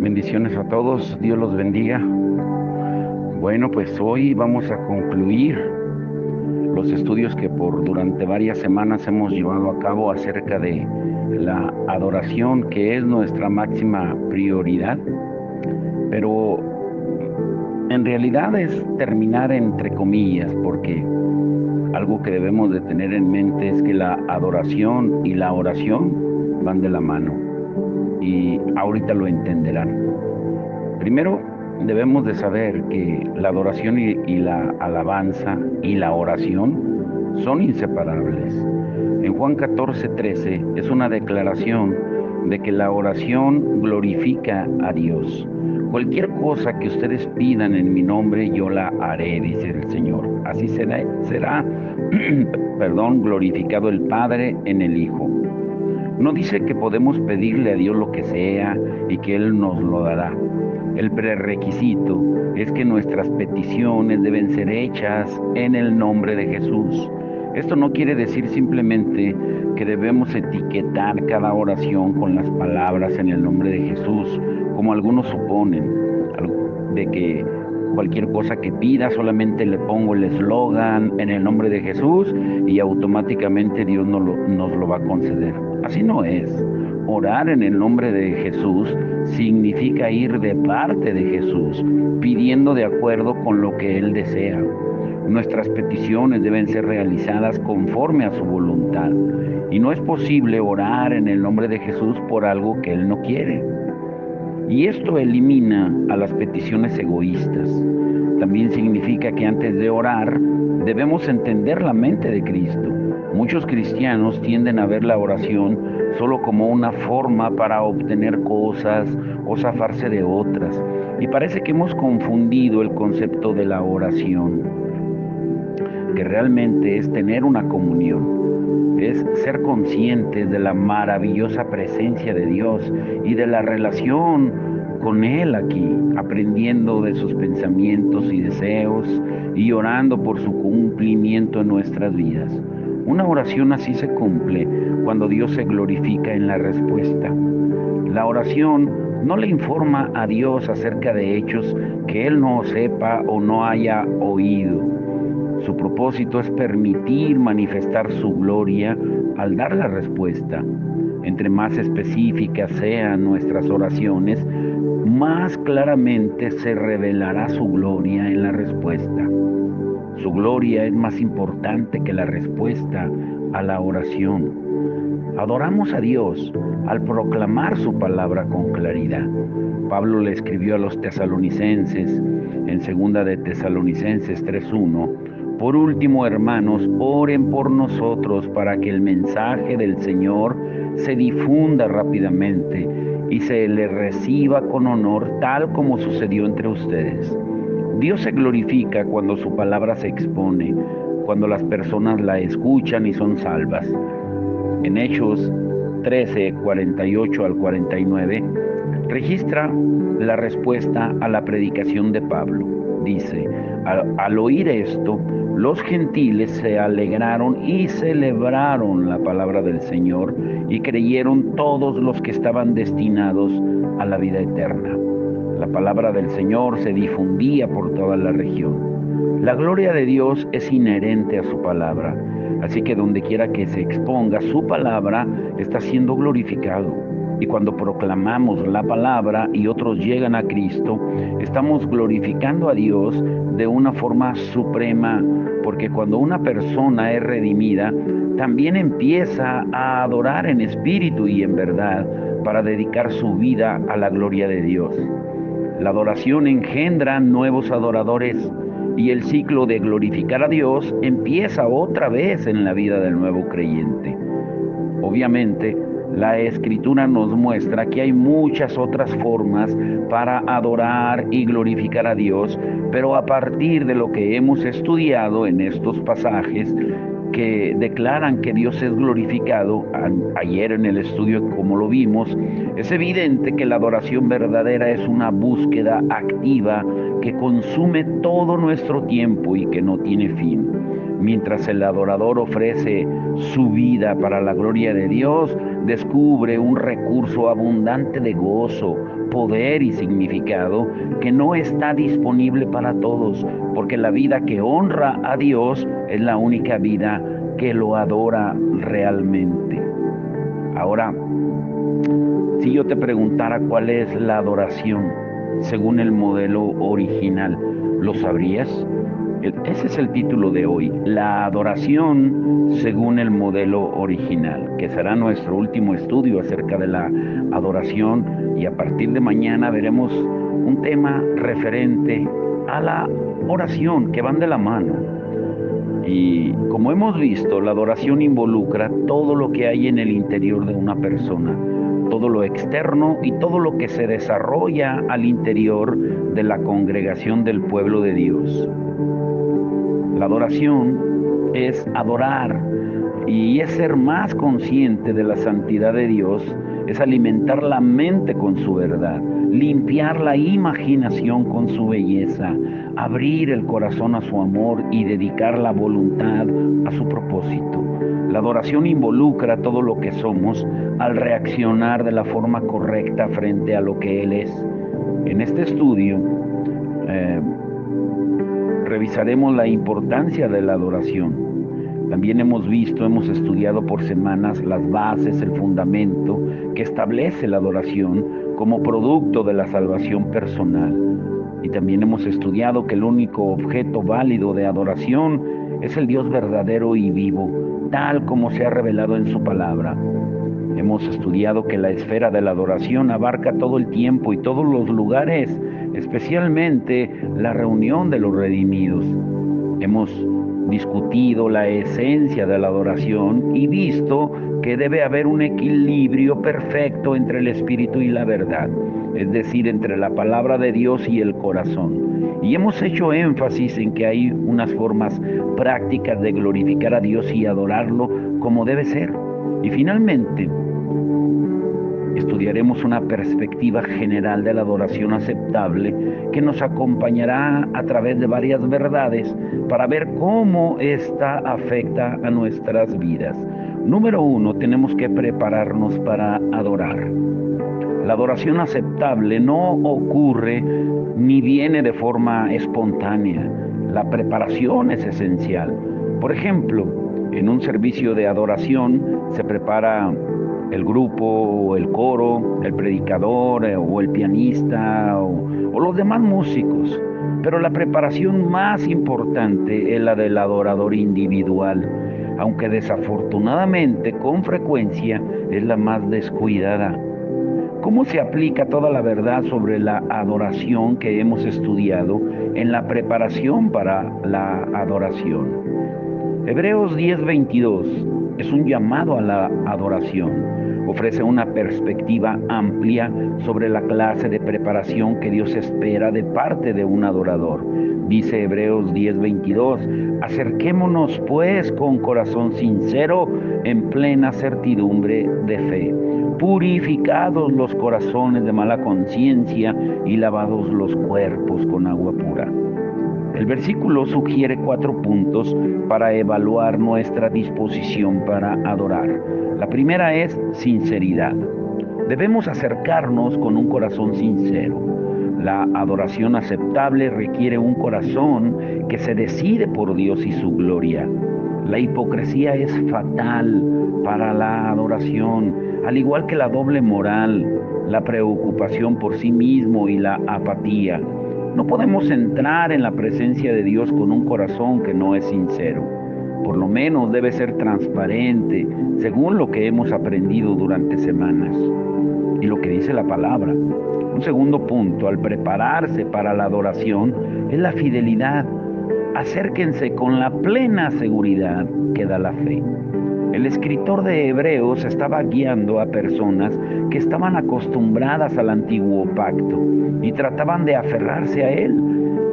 Bendiciones a todos, Dios los bendiga. Bueno, pues hoy vamos a concluir los estudios que durante varias semanas hemos llevado a cabo acerca de la adoración, que es nuestra máxima prioridad, pero en realidad es terminar entre comillas, porque algo que debemos de tener en mente es que la adoración y la oración van de la mano, y ahorita lo entenderán. Primero, debemos de saber que la adoración y la alabanza y la oración son inseparables. En Juan 14:13 es una declaración de que la oración glorifica a Dios. Cualquier cosa que ustedes pidan en mi nombre, yo la haré, dice el Señor. Así será glorificado el Padre en el Hijo. No dice que podemos pedirle a Dios lo que sea y que Él nos lo dará. El prerequisito es que nuestras peticiones deben ser hechas en el nombre de Jesús. Esto no quiere decir simplemente que debemos etiquetar cada oración con las palabras en el nombre de Jesús, como algunos suponen, de que cualquier cosa que pida solamente le pongo el eslogan en el nombre de Jesús y automáticamente Dios nos lo va a conceder. Así no es. Orar en el nombre de Jesús significa ir de parte de Jesús, pidiendo de acuerdo con lo que Él desea. Nuestras peticiones deben ser realizadas conforme a su voluntad. Y no es posible orar en el nombre de Jesús por algo que Él no quiere. Y esto elimina a las peticiones egoístas. También significa que antes de orar debemos entender la mente de Cristo. Muchos cristianos tienden a ver la oración solo como una forma para obtener cosas o zafarse de otras. Y parece que hemos confundido el concepto de la oración, que realmente es tener una comunión, es ser conscientes de la maravillosa presencia de Dios y de la relación con Él aquí, aprendiendo de sus pensamientos y deseos y orando por su cumplimiento en nuestras vidas. Una oración así se cumple cuando Dios se glorifica en la respuesta. La oración no le informa a Dios acerca de hechos que Él no sepa o no haya oído. Su propósito es permitir manifestar su gloria al dar la respuesta. Entre más específicas sean nuestras oraciones, más claramente se revelará su gloria en la respuesta. Su gloria es más importante que la respuesta a la oración. Adoramos a Dios al proclamar su palabra con claridad. Pablo le escribió a los tesalonicenses en 2 de Tesalonicenses 3:1: por último, hermanos, oren por nosotros para que el mensaje del Señor se difunda rápidamente y se le reciba con honor, tal como sucedió entre ustedes. Dios se glorifica cuando su palabra se expone, cuando las personas la escuchan y son salvas. En Hechos 13:48 al 49, registra la respuesta a la predicación de Pablo. Dice: al oír esto, los gentiles se alegraron y celebraron la palabra del Señor, y creyeron todos los que estaban destinados a la vida eterna. La palabra del Señor se difundía por toda la región. La gloria de Dios es inherente a su palabra, así que donde quiera que se exponga su palabra, está siendo glorificado. Y cuando proclamamos la palabra y otros llegan a Cristo, estamos glorificando a Dios de una forma suprema, porque cuando una persona es redimida, también empieza a adorar en espíritu y en verdad para dedicar su vida a la gloria de Dios. La adoración engendra nuevos adoradores y el ciclo de glorificar a Dios empieza otra vez en la vida del nuevo creyente. Obviamente, la Escritura nos muestra que hay muchas otras formas para adorar y glorificar a Dios, pero a partir de lo que hemos estudiado en estos pasajes que declaran que Dios es glorificado, ayer en el estudio como lo vimos, es evidente que la adoración verdadera es una búsqueda activa que consume todo nuestro tiempo y que no tiene fin. Mientras el adorador ofrece su vida para la gloria de Dios, descubre un recurso abundante de gozo, poder y significado que no está disponible para todos, porque la vida que honra a Dios es la única vida que lo adora realmente. Ahora, si yo te preguntara cuál es la adoración según el modelo original, ¿lo sabrías? Ese es el título de hoy, la adoración según el modelo original, que será nuestro último estudio acerca de la adoración, y a partir de mañana veremos un tema referente a la oración, que van de la mano. Y como hemos visto, la adoración involucra todo lo que hay en el interior de una persona, todo lo externo y todo lo que se desarrolla al interior de la congregación del pueblo de Dios. La adoración es adorar y es ser más consciente de la santidad de Dios, es alimentar la mente con su verdad, limpiar la imaginación con su belleza, abrir el corazón a su amor y dedicar la voluntad a su propósito. La adoración involucra todo lo que somos al reaccionar de la forma correcta frente a lo que Él es. En este estudio revisaremos la importancia de la adoración. También hemos estudiado por semanas las bases, el fundamento que establece la adoración como producto de la salvación personal. Y también hemos estudiado que el único objeto válido de adoración es el Dios verdadero y vivo, tal como se ha revelado en su palabra. Hemos estudiado que la esfera de la adoración abarca todo el tiempo y todos los lugares, especialmente la reunión de los redimidos. Hemos discutido la esencia de la adoración y visto que debe haber un equilibrio perfecto entre el espíritu y la verdad, es decir, entre la palabra de Dios y el corazón. Y hemos hecho énfasis en que hay unas formas prácticas de glorificar a Dios y adorarlo como debe ser. Y finalmente, estudiaremos una perspectiva general de la adoración aceptable que nos acompañará a través de varias verdades para ver cómo ésta afecta a nuestras vidas. Número 1, tenemos que prepararnos para adorar. La adoración aceptable no ocurre ni viene de forma espontánea. La preparación es esencial. Por ejemplo, en un servicio de adoración se prepara el grupo, o el coro, el predicador, o el pianista, o los demás músicos. Pero la preparación más importante es la del adorador individual, aunque desafortunadamente con frecuencia es la más descuidada. ¿Cómo se aplica toda la verdad sobre la adoración que hemos estudiado en la preparación para la adoración? Hebreos 10:22 es un llamado a la adoración. Ofrece una perspectiva amplia sobre la clase de preparación que Dios espera de parte de un adorador. Dice Hebreos 10:22, acerquémonos pues con corazón sincero en plena certidumbre de fe, purificados los corazones de mala conciencia y lavados los cuerpos con agua pura. El versículo sugiere 4 puntos para evaluar nuestra disposición para adorar. La primera es sinceridad. Debemos acercarnos con un corazón sincero. La adoración aceptable requiere un corazón que se decide por Dios y su gloria. La hipocresía es fatal para la adoración, al igual que la doble moral, la preocupación por sí mismo y la apatía. No podemos entrar en la presencia de Dios con un corazón que no es sincero. Por lo menos debe ser transparente, según lo que hemos aprendido durante semanas y lo que dice la palabra. Un segundo punto, al prepararse para la adoración, es la fidelidad. Acérquense con la plena seguridad que da la fe. El escritor de Hebreos estaba guiando a personas que estaban acostumbradas al antiguo pacto y trataban de aferrarse a él,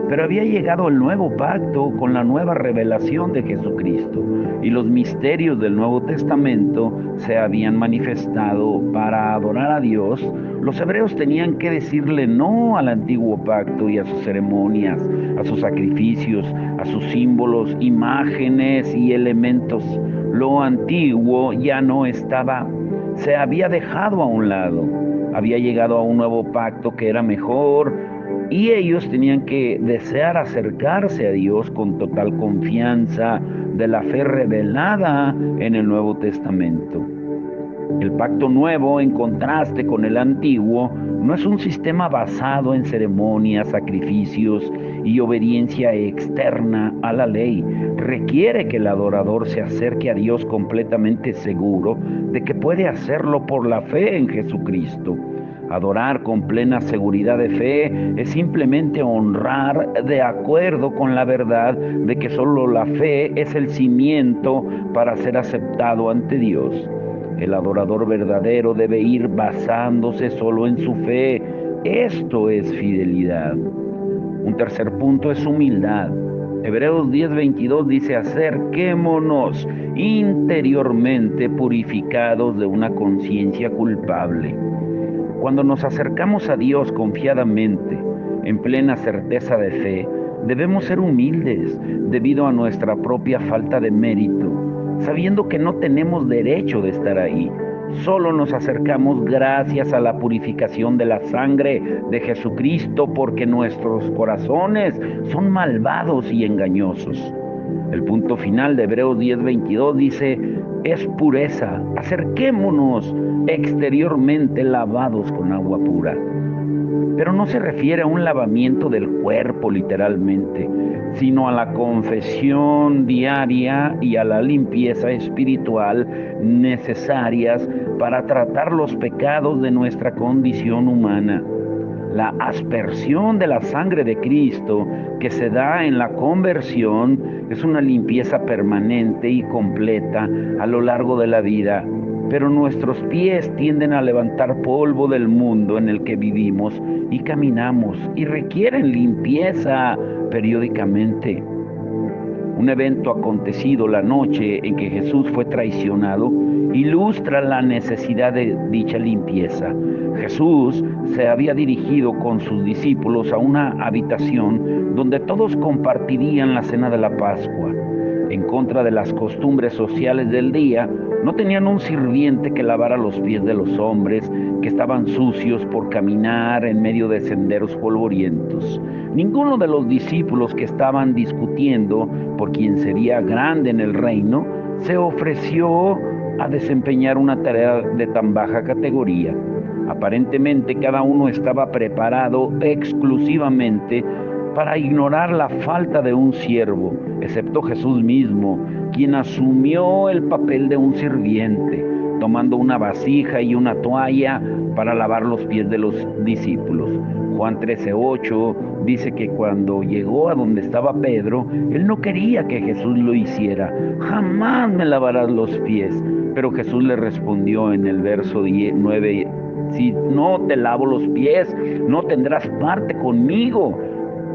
pero había llegado el nuevo pacto con la nueva revelación de Jesucristo y los misterios del Nuevo Testamento se habían manifestado. Para adorar a Dios, los hebreos tenían que decirle no al antiguo pacto y a sus ceremonias, a sus sacrificios, a sus símbolos, imágenes y elementos. Lo antiguo ya no estaba se había dejado a un lado, había llegado a un nuevo pacto que era mejor y ellos tenían que desear acercarse a Dios con total confianza de la fe revelada en el Nuevo Testamento. El pacto nuevo, en contraste con el antiguo, no es un sistema basado en ceremonias, sacrificios y obediencia externa a la ley. Requiere que el adorador se acerque a Dios completamente seguro de que puede hacerlo por la fe en Jesucristo. Adorar con plena seguridad de fe es simplemente honrar de acuerdo con la verdad de que solo la fe es el cimiento para ser aceptado ante Dios. El adorador verdadero debe ir basándose solo en su fe. Esto es fidelidad. Un tercer punto es humildad. Hebreos 10:22 dice: acerquémonos interiormente purificados de una conciencia culpable. Cuando nos acercamos a Dios confiadamente, en plena certeza de fe, debemos ser humildes debido a nuestra propia falta de mérito, sabiendo que no tenemos derecho de estar ahí. Solo nos acercamos gracias a la purificación de la sangre de Jesucristo, porque nuestros corazones son malvados y engañosos. El punto final de Hebreos 10:22 dice: es pureza, acerquémonos exteriormente lavados con agua pura. Pero no se refiere a un lavamiento del cuerpo literalmente, sino a la confesión diaria y a la limpieza espiritual necesarias para tratar los pecados de nuestra condición humana. La aspersión de la sangre de Cristo que se da en la conversión es una limpieza permanente y completa a lo largo de la vida. Pero nuestros pies tienden a levantar polvo del mundo en el que vivimos y caminamos y requieren limpieza periódicamente. Un evento acontecido la noche en que Jesús fue traicionado ilustra la necesidad de dicha limpieza. Jesús se había dirigido con sus discípulos a una habitación donde todos compartirían la cena de la Pascua. En contra de las costumbres sociales del día, no tenían un sirviente que lavara los pies de los hombres que estaban sucios por caminar en medio de senderos polvorientos. Ninguno de los discípulos que estaban discutiendo por quién sería grande en el reino se ofreció a desempeñar una tarea de tan baja categoría. Aparentemente cada uno estaba preparado exclusivamente para ignorar la falta de un siervo, excepto Jesús mismo, quien asumió el papel de un sirviente, tomando una vasija y una toalla para lavar los pies de los discípulos. Juan 13:8 dice que cuando llegó a donde estaba Pedro, él no quería que Jesús lo hiciera. Jamás me lavarás los pies. Pero Jesús le respondió en el verso 9: si no te lavo los pies, no tendrás parte conmigo.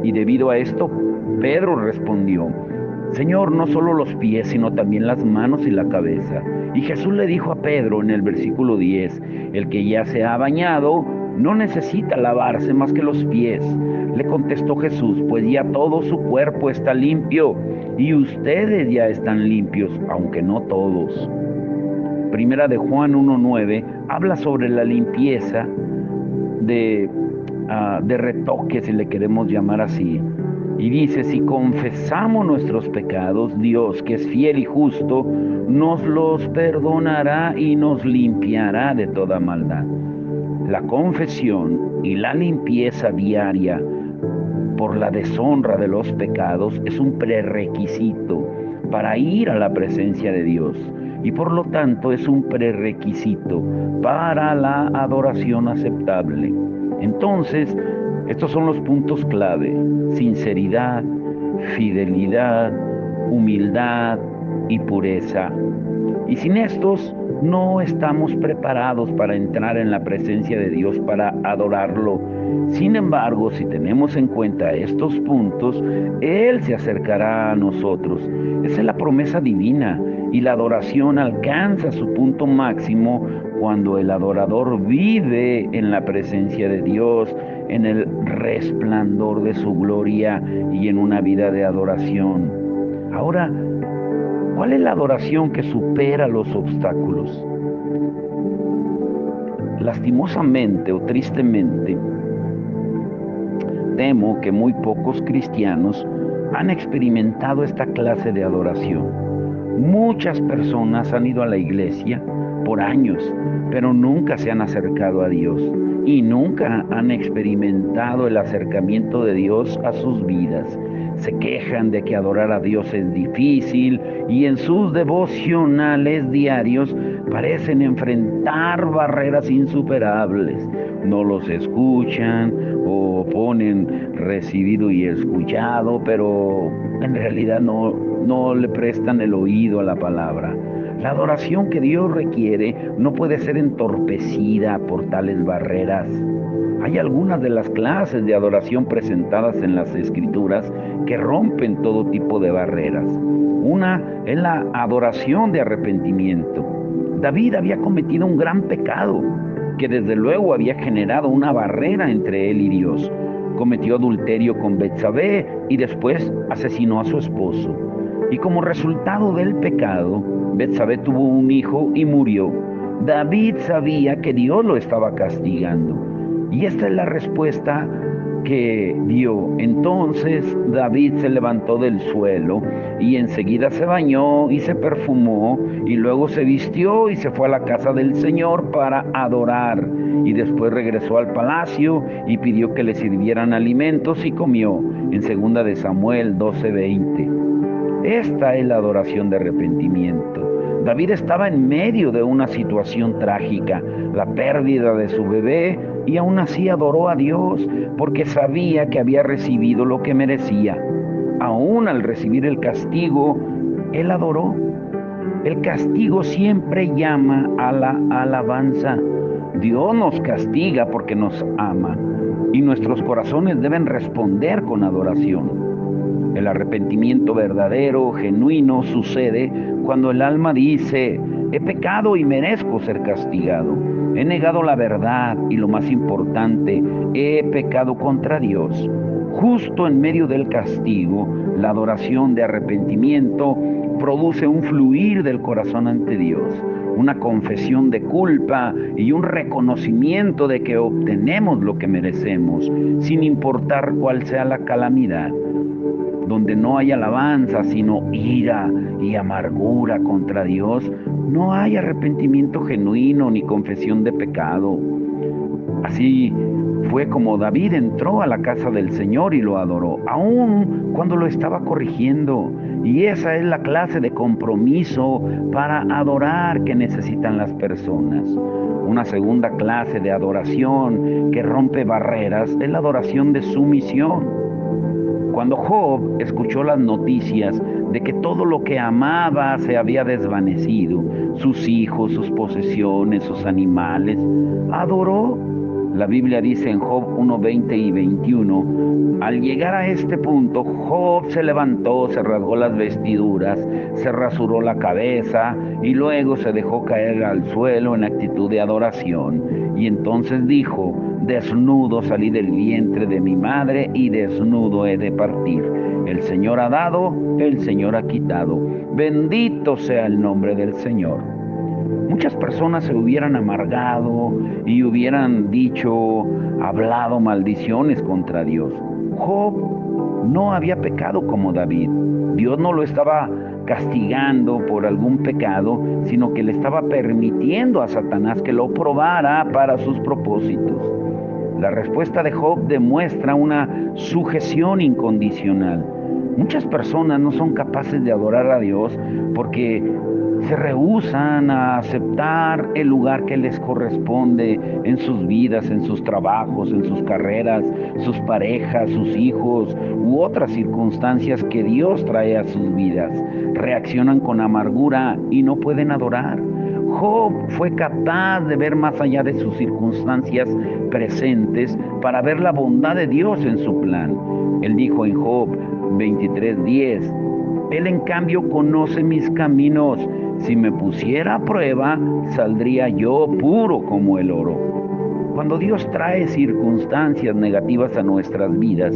Y debido a esto, Pedro respondió: Señor, no solo los pies, sino también las manos y la cabeza. Y Jesús le dijo a Pedro en el versículo 10: el que ya se ha bañado no necesita lavarse más que los pies. Le contestó Jesús: pues ya todo su cuerpo está limpio, y ustedes ya están limpios, aunque no todos. Primera de Juan 1:9 habla sobre la limpieza de retoque, si le queremos llamar así. Y dice: si confesamos nuestros pecados, Dios, que es fiel y justo, nos los perdonará y nos limpiará de toda maldad. La confesión y la limpieza diaria por la deshonra de los pecados es un prerequisito para ir a la presencia de Dios, y por lo tanto es un prerequisito para la adoración aceptable. Entonces, estos son los puntos clave: sinceridad, fidelidad, humildad y pureza. Y sin estos, no estamos preparados para entrar en la presencia de Dios, para adorarlo. Sin embargo, si tenemos en cuenta estos puntos, Él se acercará a nosotros. Esa es la promesa divina, y la adoración alcanza su punto máximo cuando el adorador vive en la presencia de Dios, en el resplandor de su gloria y en una vida de adoración. Ahora, ¿cuál es la adoración que supera los obstáculos? lastimosamente o tristemente, temo que muy pocos cristianos han experimentado esta clase de adoración. Muchas personas han ido a la iglesia por años, pero nunca se han acercado a Dios y nunca han experimentado el acercamiento de Dios a sus vidas. Se quejan de que adorar a Dios es difícil y en sus devocionales diarios parecen enfrentar barreras insuperables. No los escuchan o ponen recibido y escuchado, pero en realidad no le prestan el oído a la palabra. La adoración que Dios requiere no puede ser entorpecida por tales barreras. Hay algunas de las clases de adoración presentadas en las Escrituras que rompen todo tipo de barreras. Una es la adoración de arrepentimiento. David había cometido un gran pecado que desde luego había generado una barrera entre él y Dios. Cometió adulterio con Betsabé y después asesinó a su esposo. Y como resultado del pecado, Betsabé tuvo un hijo y murió. David sabía que Dios lo estaba castigando. Y esta es la respuesta que dio. Entonces David se levantó del suelo y enseguida se bañó y se perfumó y luego se vistió y se fue a la casa del Señor para adorar. Y después regresó al palacio y pidió que le sirvieran alimentos y comió. En 2 de Samuel 12:20. Esta es la adoración de arrepentimiento. David estaba en medio de una situación trágica, la pérdida de su bebé, y aún así adoró a Dios porque sabía que había recibido lo que merecía. Aún al recibir el castigo, él adoró. El castigo siempre llama a la alabanza. Dios nos castiga porque nos ama y nuestros corazones deben responder con adoración. El arrepentimiento verdadero, genuino, sucede cuando el alma dice: he pecado y merezco ser castigado. He negado la verdad y lo más importante, he pecado contra Dios. Justo en medio del castigo, la adoración de arrepentimiento produce un fluir del corazón ante Dios, una confesión de culpa y un reconocimiento de que obtenemos lo que merecemos, sin importar cuál sea la calamidad. Donde no hay alabanza, sino ira y amargura contra Dios, no hay arrepentimiento genuino ni confesión de pecado. Así fue como David entró a la casa del Señor y lo adoró, aun cuando lo estaba corrigiendo. Y esa es la clase de compromiso para adorar que necesitan las personas. Una segunda clase de adoración que rompe barreras es la adoración de sumisión. Cuando Job escuchó las noticias de que todo lo que amaba se había desvanecido, sus hijos, sus posesiones, sus animales, adoró. La Biblia dice en Job 1:20 y 21, al llegar a este punto, Job se levantó, se rasgó las vestiduras, se rasuró la cabeza y luego se dejó caer al suelo en actitud de adoración. Y entonces dijo: desnudo salí del vientre de mi madre y desnudo he de partir. El Señor ha dado, el Señor ha quitado. Bendito sea el nombre del Señor. Muchas personas se hubieran amargado y hubieran hablado maldiciones contra Dios. Job no había pecado como David. Dios no lo estaba castigando por algún pecado, sino que le estaba permitiendo a Satanás que lo probara para sus propósitos. La respuesta de Job demuestra una sujeción incondicional. Muchas personas no son capaces de adorar a Dios porque se rehúsan a aceptar el lugar que les corresponde en sus vidas, en sus trabajos, en sus carreras, sus parejas, sus hijos u otras circunstancias que Dios trae a sus vidas. Reaccionan con amargura y no pueden adorar. Job fue capaz de ver más allá de sus circunstancias presentes para ver la bondad de Dios en su plan. Él dijo en Job 23:10, Él en cambio conoce mis caminos. Si me pusiera a prueba, saldría yo puro como el oro. Cuando Dios trae circunstancias negativas a nuestras vidas,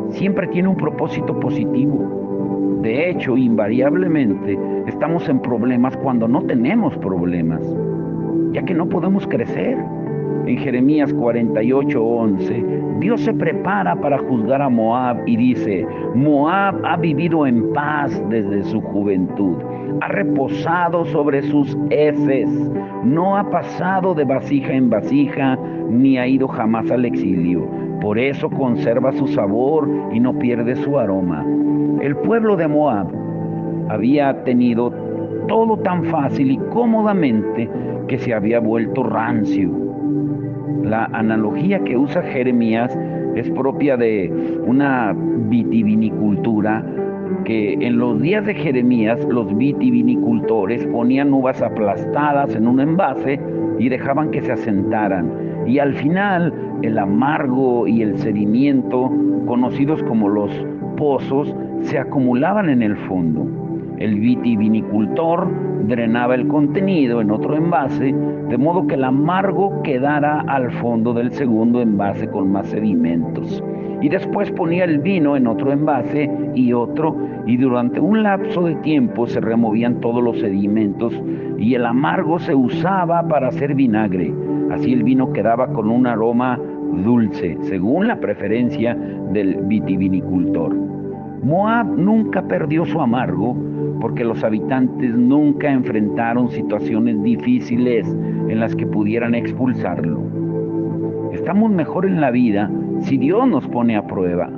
siempre tiene un propósito positivo. De hecho, invariablemente, estamos en problemas cuando no tenemos problemas, ya que no podemos crecer. en Jeremías 48:11, Dios se prepara para juzgar a Moab y dice: Moab ha vivido en paz desde su juventud, ha reposado sobre sus heces, no ha pasado de vasija en vasija, ni ha ido jamás al exilio. Por eso conserva su sabor y no pierde su aroma. El pueblo de Moab había tenido todo tan fácil y cómodamente que se había vuelto rancio. La analogía que usa Jeremías es propia de una vitivinicultura que en los días de Jeremías los vitivinicultores ponían uvas aplastadas en un envase y dejaban que se asentaran. Y al final el amargo y el sedimento, conocidos como los pozos, se acumulaban en el fondo. El vitivinicultor drenaba el contenido en otro envase, de modo que el amargo quedara al fondo del segundo envase con más sedimentos. Y después ponía el vino en otro envase y otro, y durante un lapso de tiempo se removían todos los sedimentos y el amargo se usaba para hacer vinagre. Así el vino quedaba con un aroma dulce, según la preferencia del vitivinicultor. Moab nunca perdió su amargo porque los habitantes nunca enfrentaron situaciones difíciles en las que pudieran expulsarlo. Estamos mejor en la vida si Dios nos pone a prueba,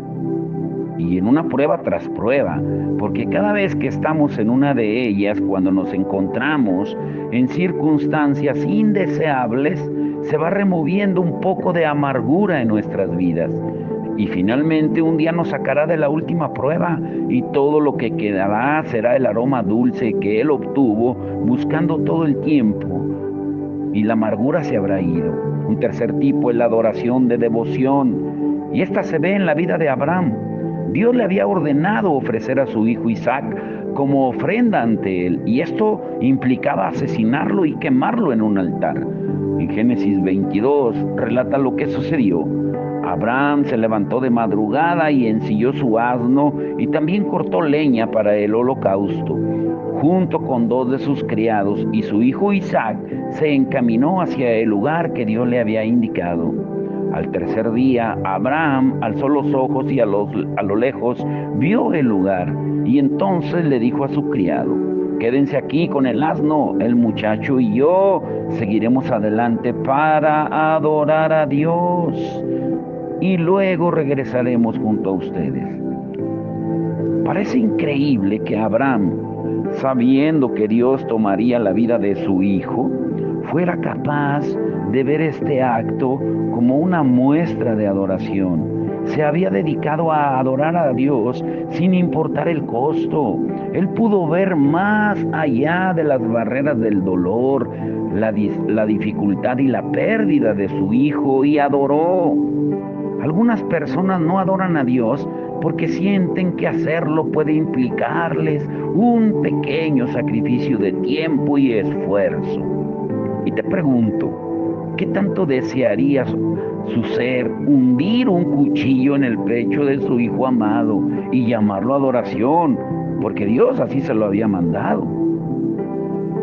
y en una prueba tras prueba, porque cada vez que estamos en una de ellas, cuando nos encontramos en circunstancias indeseables, se va removiendo un poco de amargura en nuestras vidas. Y finalmente un día nos sacará de la última prueba y todo lo que quedará será el aroma dulce que Él obtuvo buscando todo el tiempo, y la amargura se habrá ido. Un tercer tipo es la adoración de devoción, y esta se ve en la vida de Abraham. Dios le había ordenado ofrecer a su hijo Isaac como ofrenda ante Él, y esto implicaba asesinarlo y quemarlo en un altar. En Génesis 22 relata lo que sucedió. Abraham se levantó de madrugada y ensilló su asno y también cortó leña para el holocausto. Junto con 2 de sus criados y su hijo Isaac, se encaminó hacia el lugar que Dios le había indicado. Al tercer día, Abraham alzó los ojos y a lo lejos vio el lugar, y entonces le dijo a su criado: quédense aquí con el asno, el muchacho y yo seguiremos adelante para adorar a Dios, y luego regresaremos junto a ustedes. Parece increíble que Abraham, sabiendo que Dios tomaría la vida de su hijo, fuera capaz de ver este acto como una muestra de adoración. Se había dedicado a adorar a Dios sin importar el costo. Él pudo ver más allá de las barreras del dolor, la dificultad y la pérdida de su hijo, y adoró. Algunas personas no adoran a Dios porque sienten que hacerlo puede implicarles un pequeño sacrificio de tiempo y esfuerzo. Y te pregunto, ¿qué tanto desearía su ser hundir un cuchillo en el pecho de su hijo amado y llamarlo adoración? Porque Dios así se lo había mandado.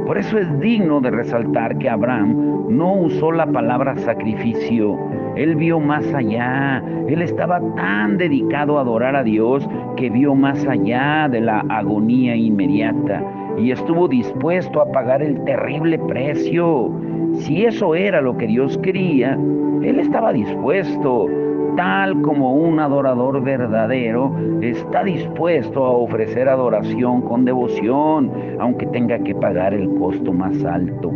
Por eso es digno de resaltar que Abraham no usó la palabra sacrificio. Él vio más allá. Él estaba tan dedicado a adorar a Dios que vio más allá de la agonía inmediata y estuvo dispuesto a pagar el terrible precio. Si eso era lo que Dios quería, Él estaba dispuesto, tal como un adorador verdadero está dispuesto a ofrecer adoración con devoción, aunque tenga que pagar el costo más alto.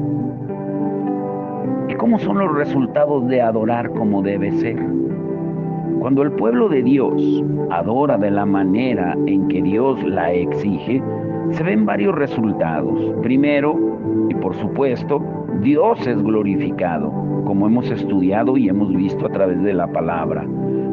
¿Y cómo son los resultados de adorar como debe ser? Cuando el pueblo de Dios adora de la manera en que Dios la exige, se ven varios resultados. Primero, y por supuesto, Dios es glorificado, como hemos estudiado y hemos visto a través de la palabra.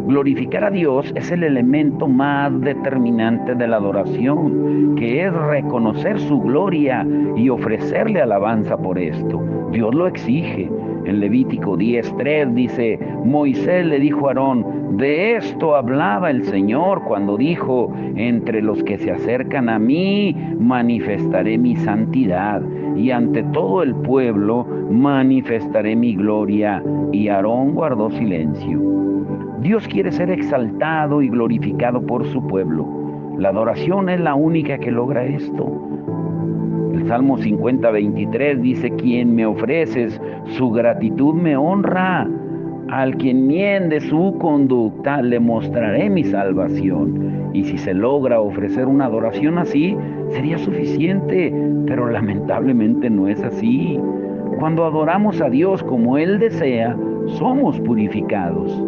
Glorificar a Dios es el elemento más determinante de la adoración, que es reconocer su gloria y ofrecerle alabanza por esto. Dios lo exige. En Levítico 10:3 dice: Moisés le dijo a Aarón: de esto hablaba el Señor cuando dijo: entre los que se acercan a mí manifestaré mi santidad. y ante todo el pueblo manifestaré mi gloria. Y Aarón guardó silencio. Dios quiere ser exaltado y glorificado por su pueblo. La adoración es la única que logra esto. El Salmo 50:23 dice: quien me ofreces su gratitud me honra. Al que enmiende su conducta le mostraré mi salvación. Y si se logra ofrecer una adoración así, sería suficiente, pero lamentablemente no es así. Cuando adoramos a Dios como Él desea, somos purificados.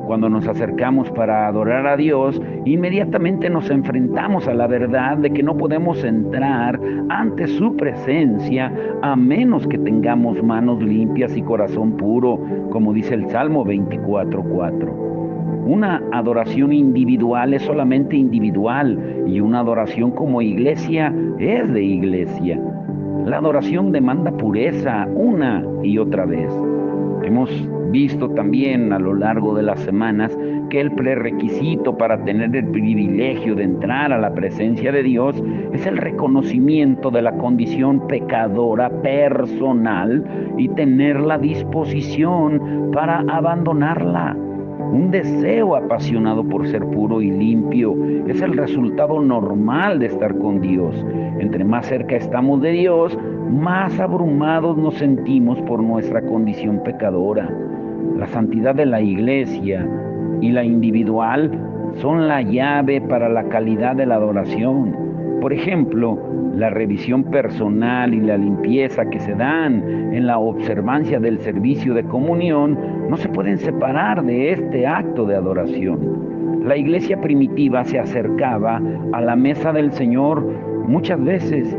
Cuando nos acercamos para adorar a Dios, inmediatamente nos enfrentamos a la verdad de que no podemos entrar ante su presencia a menos que tengamos manos limpias y corazón puro, como dice el Salmo 24:4. Una adoración individual es solamente individual y una adoración como iglesia es de iglesia. La adoración demanda pureza una y otra vez. Hemos visto también a lo largo de las semanas que el prerequisito para tener el privilegio de entrar a la presencia de Dios es el reconocimiento de la condición pecadora personal y tener la disposición para abandonarla. Un deseo apasionado por ser puro y limpio es el resultado normal de estar con Dios. Entre más cerca estamos de Dios, más abrumados nos sentimos por nuestra condición pecadora. La santidad de la iglesia y la individual son la llave para la calidad de la adoración. Por ejemplo, la revisión personal y la limpieza que se dan en la observancia del servicio de comunión no se pueden separar de este acto de adoración. La iglesia primitiva se acercaba a la mesa del Señor muchas veces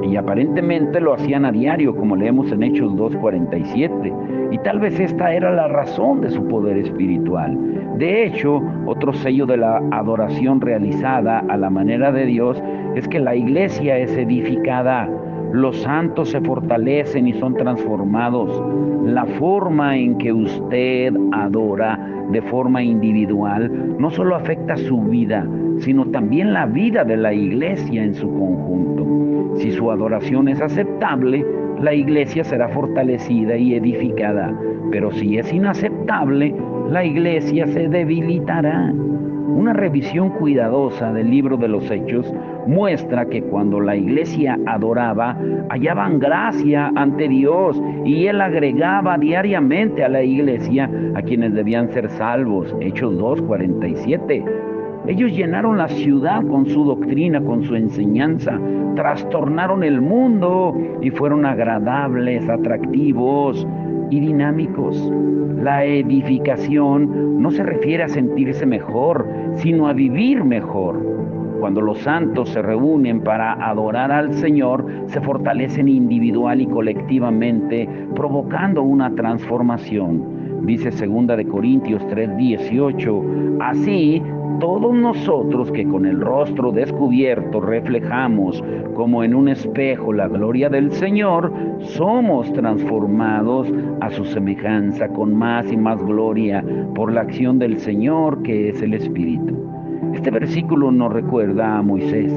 y aparentemente lo hacían a diario, como leemos en Hechos 2:47, y tal vez esta era la razón de su poder espiritual. De hecho, otro sello de la adoración realizada a la manera de Dios es que la iglesia es edificada. Los santos se fortalecen y son transformados. La forma en que usted adora de forma individual no solo afecta su vida, sino también la vida de la iglesia en su conjunto. Si su adoración es aceptable, la iglesia será fortalecida y edificada, pero si es inaceptable, la iglesia se debilitará. Una revisión cuidadosa del libro de los Hechos muestra que cuando la iglesia adoraba, hallaban gracia ante Dios y Él agregaba diariamente a la iglesia a quienes debían ser salvos. Hechos 2:47. Ellos llenaron la ciudad con su doctrina, con su enseñanza, trastornaron el mundo y fueron agradables, atractivos y dinámicos. La edificación no se refiere a sentirse mejor, sino a vivir mejor. Cuando los santos se reúnen para adorar al Señor, se fortalecen individual y colectivamente, provocando una transformación. Dice 2 Corintios 3:18, así todos nosotros que con el rostro descubierto reflejamos como en un espejo la gloria del Señor, somos transformados a su semejanza con más y más gloria por la acción del Señor que es el Espíritu. Este versículo nos recuerda a Moisés,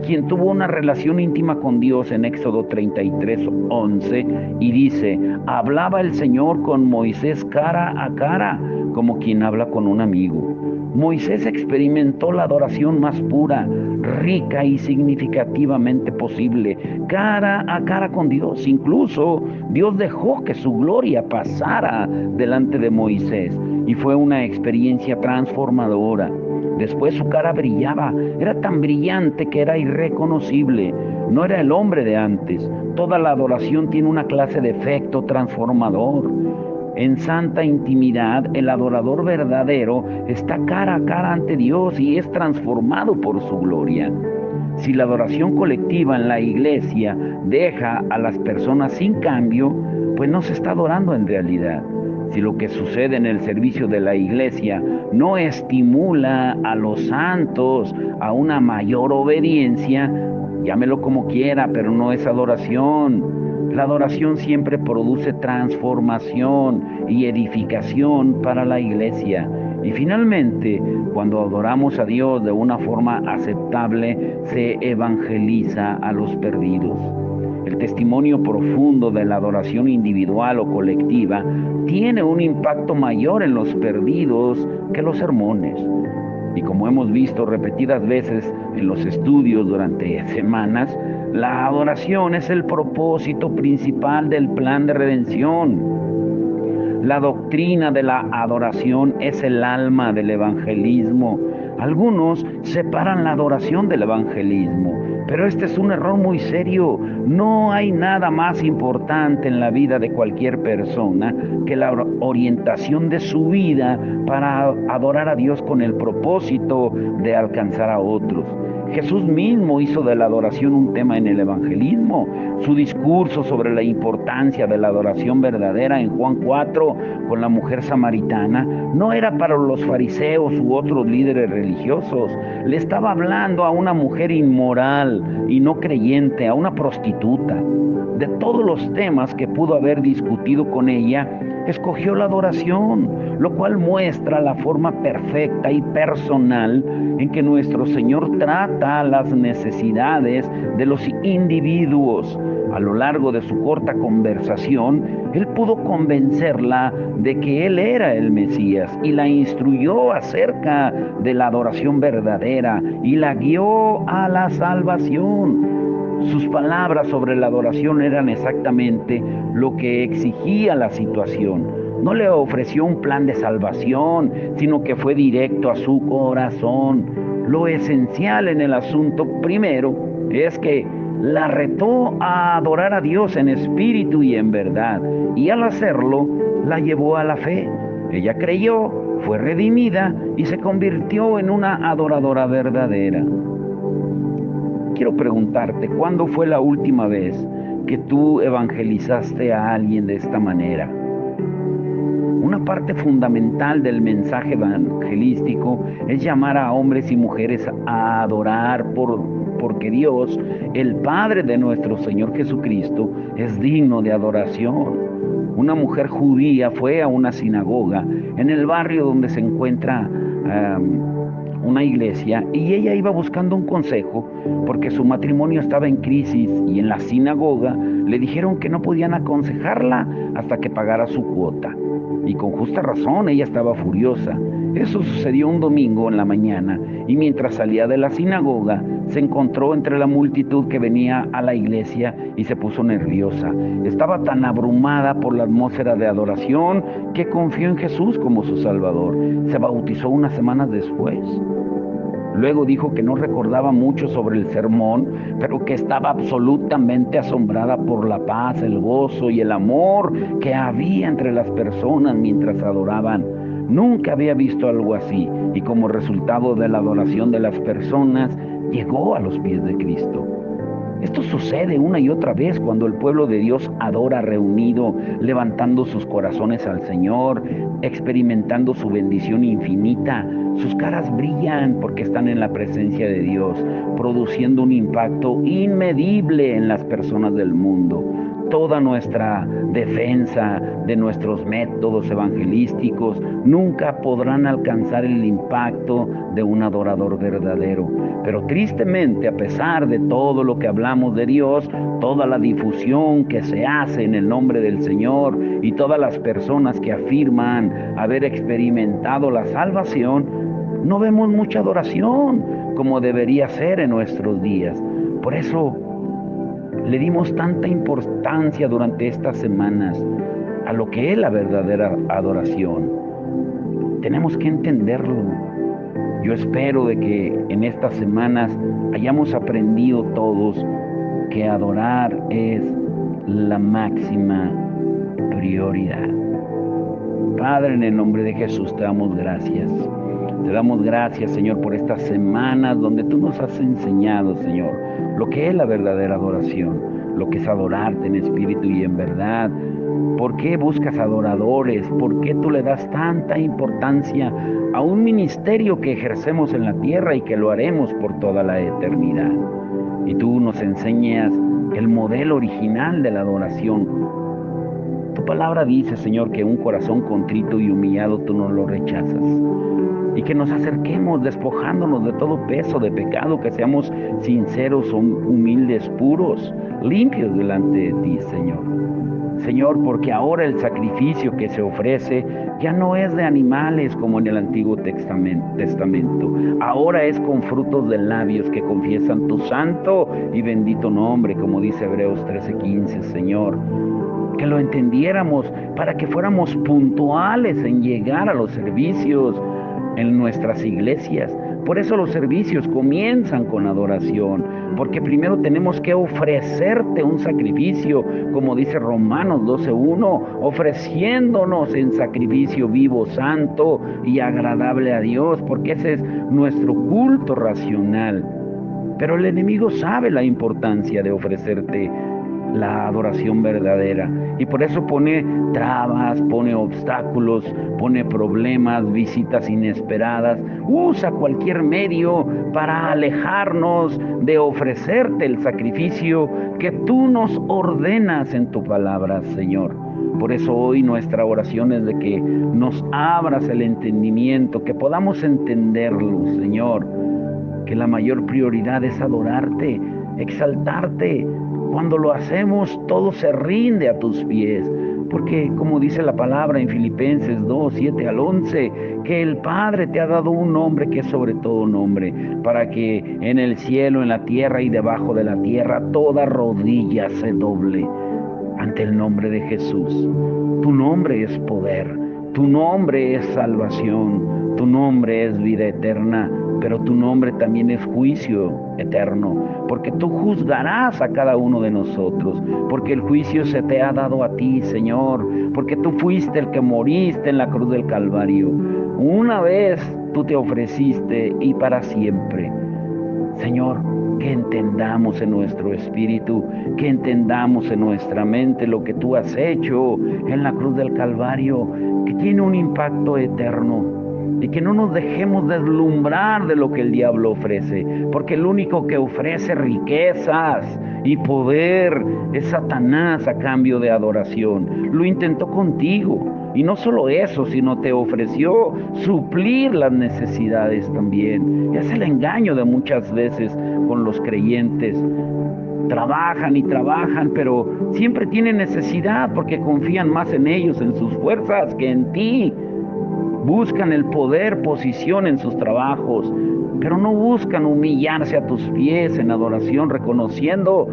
quien tuvo una relación íntima con Dios en Éxodo 33:11 y dice, hablaba el Señor con Moisés cara a cara, como quien habla con un amigo. Moisés experimentó la adoración más pura, rica y significativamente posible, cara a cara con Dios. Incluso Dios dejó que su gloria pasara delante de Moisés y fue una experiencia transformadora. Después su cara brillaba, era tan brillante que era irreconocible. No era el hombre de antes. Toda la adoración tiene una clase de efecto transformador. En santa intimidad, el adorador verdadero está cara a cara ante Dios y es transformado por su gloria. Si la adoración colectiva en la iglesia deja a las personas sin cambio, pues no se está adorando en realidad. Si lo que sucede en el servicio de la iglesia no estimula a los santos a una mayor obediencia, llámelo como quiera, pero no es adoración. La adoración siempre produce transformación y edificación para la iglesia. Y finalmente, cuando adoramos a Dios de una forma aceptable, se evangeliza a los perdidos. El testimonio profundo de la adoración individual o colectiva tiene un impacto mayor en los perdidos que los sermones. Y como hemos visto repetidas veces en los estudios durante semanas, la adoración es el propósito principal del plan de redención. La doctrina de la adoración es el alma del evangelismo. Algunos separan la adoración del evangelismo, pero este es un error muy serio. No hay nada más importante en la vida de cualquier persona que la orientación de su vida para adorar a Dios con el propósito de alcanzar a otros. Jesús mismo hizo de la adoración un tema en el evangelismo. Su discurso sobre la importancia de la adoración verdadera en Juan 4 con la mujer samaritana no era para los fariseos u otros líderes religiosos. Le estaba hablando a una mujer inmoral y no creyente, a una prostituta. De todos los temas que pudo haber discutido con ella, escogió la adoración, lo cual muestra la forma perfecta y personal en que nuestro Señor trata las necesidades de los individuos. A lo largo de su corta conversación, Él pudo convencerla de que Él era el Mesías y la instruyó acerca de la adoración verdadera y la guió a la salvación. Sus palabras sobre la adoración eran exactamente lo que exigía la situación. No le ofreció un plan de salvación, sino que fue directo a su corazón. Lo esencial en el asunto primero es que la retó a adorar a Dios en espíritu y en verdad, y al hacerlo la llevó a la fe. Ella creyó, fue redimida y se convirtió en una adoradora verdadera. Quiero preguntarte, ¿cuándo fue la última vez que tú evangelizaste a alguien de esta manera? Una parte fundamental del mensaje evangelístico es llamar a hombres y mujeres a adorar porque Dios, el Padre de nuestro Señor Jesucristo, es digno de adoración. Una mujer judía fue a una sinagoga en el barrio donde se encuentra una iglesia, y ella iba buscando un consejo porque su matrimonio estaba en crisis, y en la sinagoga le dijeron que no podían aconsejarla hasta que pagara su cuota. Y con justa razón, ella estaba furiosa. Eso sucedió un domingo en la mañana, y mientras salía de la sinagoga, se encontró entre la multitud que venía a la iglesia y se puso nerviosa. Estaba tan abrumada por la atmósfera de adoración que confió en Jesús como su Salvador. Se bautizó unas semanas después. Luego dijo que no recordaba mucho sobre el sermón, pero que estaba absolutamente asombrada por la paz, el gozo y el amor que había entre las personas mientras adoraban. Nunca había visto algo así, y como resultado de la adoración de las personas, llegó a los pies de Cristo. Esto sucede una y otra vez cuando el pueblo de Dios adora reunido, levantando sus corazones al Señor, experimentando su bendición infinita. Sus caras brillan porque están en la presencia de Dios, produciendo un impacto inmedible en las personas del mundo. Toda nuestra defensa de nuestros métodos evangelísticos nunca podrán alcanzar el impacto de un adorador verdadero. Pero tristemente, a pesar de todo lo que hablamos de Dios, toda la difusión que se hace en el nombre del Señor y todas las personas que afirman haber experimentado la salvación, no vemos mucha adoración como debería ser en nuestros días. Por eso le dimos tanta importancia durante estas semanas a lo que es la verdadera adoración. Tenemos que entenderlo. Yo espero de que en estas semanas hayamos aprendido todos que adorar es la máxima prioridad. Padre, en el nombre de Jesús te damos gracias. Te damos gracias, Señor, por estas semanas donde tú nos has enseñado, Señor, lo que es la verdadera adoración, lo que es adorarte en espíritu y en verdad. ¿Por qué buscas adoradores? ¿Por qué tú le das tanta importancia a un ministerio que ejercemos en la tierra y que lo haremos por toda la eternidad? Y tú nos enseñas el modelo original de la adoración. Tu palabra dice, Señor, que un corazón contrito y humillado tú no lo rechazas. y que nos acerquemos despojándonos de todo peso de pecado, que seamos sinceros, humildes, puros, limpios delante de ti, Señor. Señor, porque ahora el sacrificio que se ofrece ya no es de animales como en el Antiguo Testamento. Ahora es con frutos de labios que confiesan tu santo y bendito nombre, como dice Hebreos 13:15, Señor. Que lo entendiéramos para que fuéramos puntuales en llegar a los servicios en nuestras iglesias. Por eso los servicios comienzan con adoración, porque primero tenemos que ofrecerte un sacrificio, como dice Romanos 12:1, ofreciéndonos en sacrificio vivo, santo y agradable a Dios, porque ese es nuestro culto racional. Pero el enemigo sabe la importancia de ofrecerte la adoración verdadera, y por eso pone trabas, pone obstáculos, pone problemas, visitas inesperadas, usa cualquier medio para alejarnos de ofrecerte el sacrificio que tú nos ordenas en tu palabra, Señor. Por eso hoy nuestra oración es de que nos abras el entendimiento, que podamos entenderlo, Señor, que la mayor prioridad es adorarte, exaltarte. Cuando lo hacemos, todo se rinde a tus pies, porque como dice la palabra en Filipenses 2:7-11, que el Padre te ha dado un nombre que es sobre todo nombre, para que en el cielo, en la tierra y debajo de la tierra, toda rodilla se doble ante el nombre de Jesús. Tu nombre es poder, tu nombre es salvación, tu nombre es vida eterna, pero tu nombre también es juicio eterno, porque tú juzgarás a cada uno de nosotros, porque el juicio se te ha dado a ti, Señor, porque tú fuiste el que moriste en la cruz del Calvario. Una vez tú te ofreciste y para siempre. Señor, que entendamos en nuestro espíritu, que entendamos en nuestra mente lo que tú has hecho en la cruz del Calvario, que tiene un impacto eterno. Y que no nos dejemos deslumbrar de lo que el diablo ofrece, porque el único que ofrece riquezas y poder es Satanás a cambio de adoración. Lo intentó contigo, y no solo eso, sino te ofreció suplir las necesidades también. Es el engaño de muchas veces con los creyentes. Trabajan y trabajan, pero siempre tienen necesidad porque confían más en ellos, en sus fuerzas, que en ti. Buscan el poder, posición en sus trabajos, pero no buscan humillarse a tus pies en adoración, reconociendo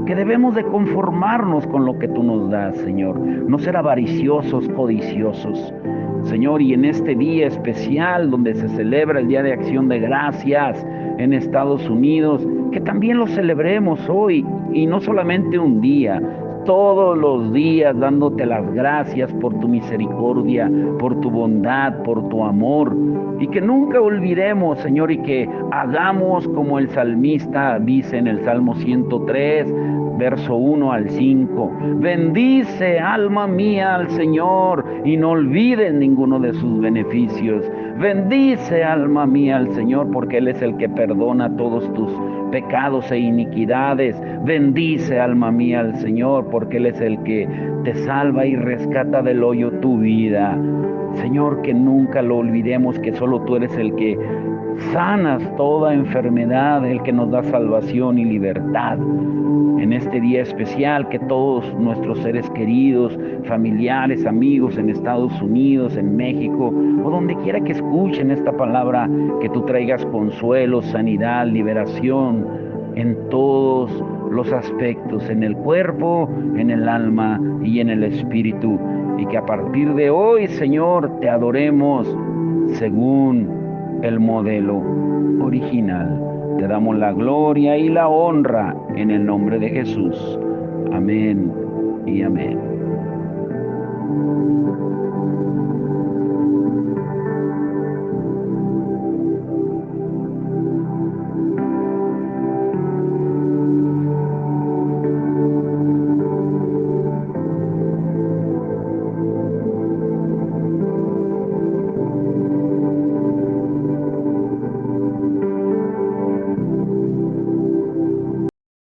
que debemos de conformarnos con lo que tú nos das, Señor. No ser avariciosos, codiciosos, Señor. Y en este día especial donde se celebra el Día de Acción de Gracias en Estados Unidos, que también lo celebremos hoy, y no solamente un día, todos los días dándote las gracias por tu misericordia, por tu bondad, por tu amor, y que nunca olvidemos, Señor, y que hagamos como el salmista dice en el Salmo 103, verso 1-5, bendice alma mía al Señor y no olvides ninguno de sus beneficios. Bendice alma mía al Señor, porque Él es el que perdona todos tus pecados e iniquidades. Bendice alma mía al Señor, porque Él es el que te salva y rescata del hoyo tu vida. Señor, que nunca lo olvidemos, que solo tú eres el que sanas toda enfermedad, el que nos da salvación y libertad. En este día especial, que todos nuestros seres queridos, familiares, amigos en Estados Unidos, en México, o donde quiera que escuchen esta palabra, que tú traigas consuelo, sanidad, liberación en todos los aspectos, en el cuerpo, en el alma y en el espíritu. Y que a partir de hoy, Señor, te adoremos según el modelo original. Te damos la gloria y la honra en el nombre de Jesús. Amén y amén.